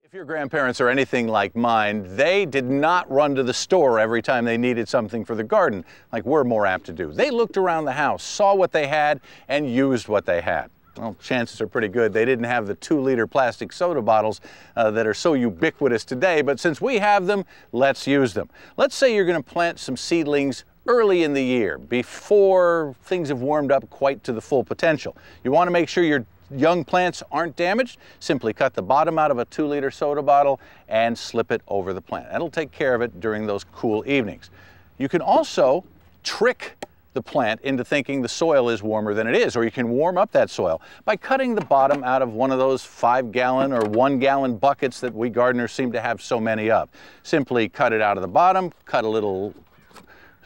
If your grandparents are anything like mine, they did not run to the store every time they needed something for the garden, like we're more apt to do. They looked around the house, saw what they had, and used what they had. Well, chances are pretty good they didn't have the 2-liter plastic soda bottles that are so ubiquitous today, but since we have them, let's use them. Let's say you're going to plant some seedlings early in the year, before things have warmed up quite to the full potential. You want to make sure your young plants aren't damaged. Simply cut the bottom out of a 2-liter soda bottle and slip it over the plant. That'll take care of it during those cool evenings. You can also trick the plant into thinking the soil is warmer than it is, or you can warm up that soil by cutting the bottom out of one of those 5-gallon or 1-gallon buckets that we gardeners seem to have so many of. Simply cut it out of the bottom, cut a little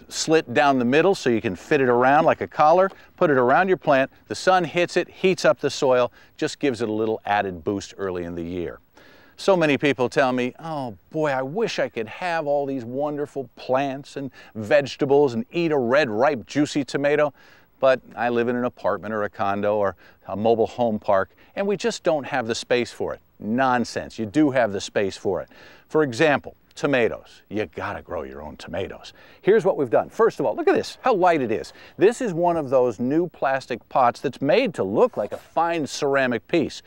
slit down the middle so you can fit it around like a collar, put it around your plant, the sun hits it, heats up the soil, just gives it a little added boost early in the year. So many people tell me, oh boy, I wish I could have all these wonderful plants and vegetables and eat a red, ripe, juicy tomato, but I live in an apartment or a condo or a mobile home park, and we just don't have the space for it. Nonsense, you do have the space for it. For example, tomatoes. You gotta grow your own tomatoes. Here's what we've done. First of all, look at this, how light it is. This is one of those new plastic pots that's made to look like a fine ceramic piece.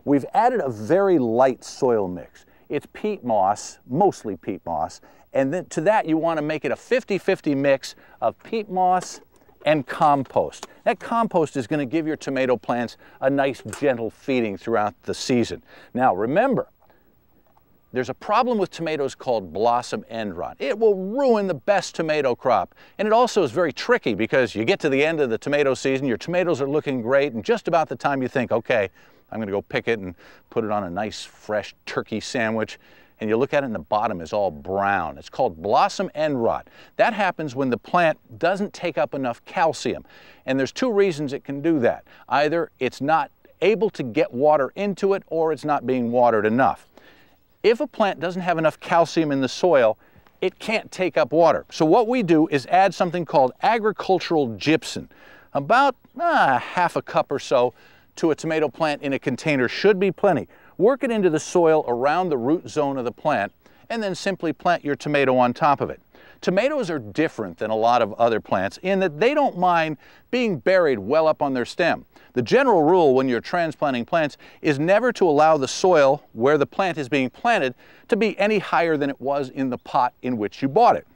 We've added a very light soil mix. It's peat moss, mostly peat moss, and then to that you want to make it a 50-50 mix of peat moss and compost. That compost is going to give your tomato plants a nice gentle feeding throughout the season. Now remember, there's a problem with tomatoes called blossom end rot. It will ruin the best tomato crop. And it also is very tricky because you get to the end of the tomato season, your tomatoes are looking great, and just about the time you think, okay, I'm gonna go pick it and put it on a nice fresh turkey sandwich, and you look at it and the bottom is all brown. It's called blossom end rot. That happens when the plant doesn't take up enough calcium. And there's 2 reasons it can do that. Either it's not able to get water into it, or it's not being watered enough. If a plant doesn't have enough calcium in the soil, it can't take up water. So what we do is add something called agricultural gypsum. About half a cup or so to a tomato plant in a container should be plenty. Work it into the soil around the root zone of the plant, and then simply plant your tomato on top of it. Tomatoes are different than a lot of other plants in that they don't mind being buried well up on their stem. The general rule when you're transplanting plants is never to allow the soil where the plant is being planted to be any higher than it was in the pot in which you bought it.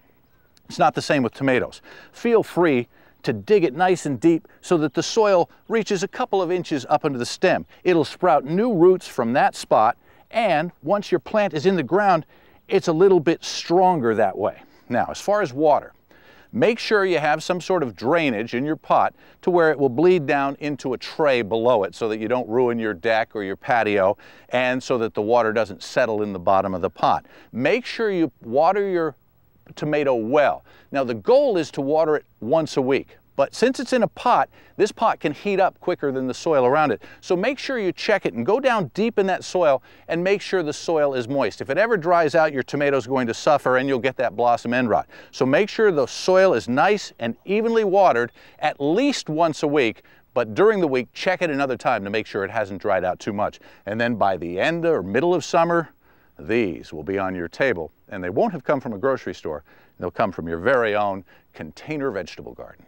It's not the same with tomatoes. Feel free to dig it nice and deep so that the soil reaches a couple of inches up into the stem. It'll sprout new roots from that spot, and once your plant is in the ground, it's a little bit stronger that way. Now, as far as water, make sure you have some sort of drainage in your pot to where it will bleed down into a tray below it so that you don't ruin your deck or your patio, and so that the water doesn't settle in the bottom of the pot. Make sure you water your tomato well. Now, the goal is to water it once a week. But since it's in a pot, this pot can heat up quicker than the soil around it. So make sure you check it and go down deep in that soil and make sure the soil is moist. If it ever dries out, your tomato's going to suffer and you'll get that blossom end rot. So make sure the soil is nice and evenly watered at least once a week, but during the week, check it another time to make sure it hasn't dried out too much. And then by the end or middle of summer, these will be on your table, and they won't have come from a grocery store. They'll come from your very own container vegetable garden.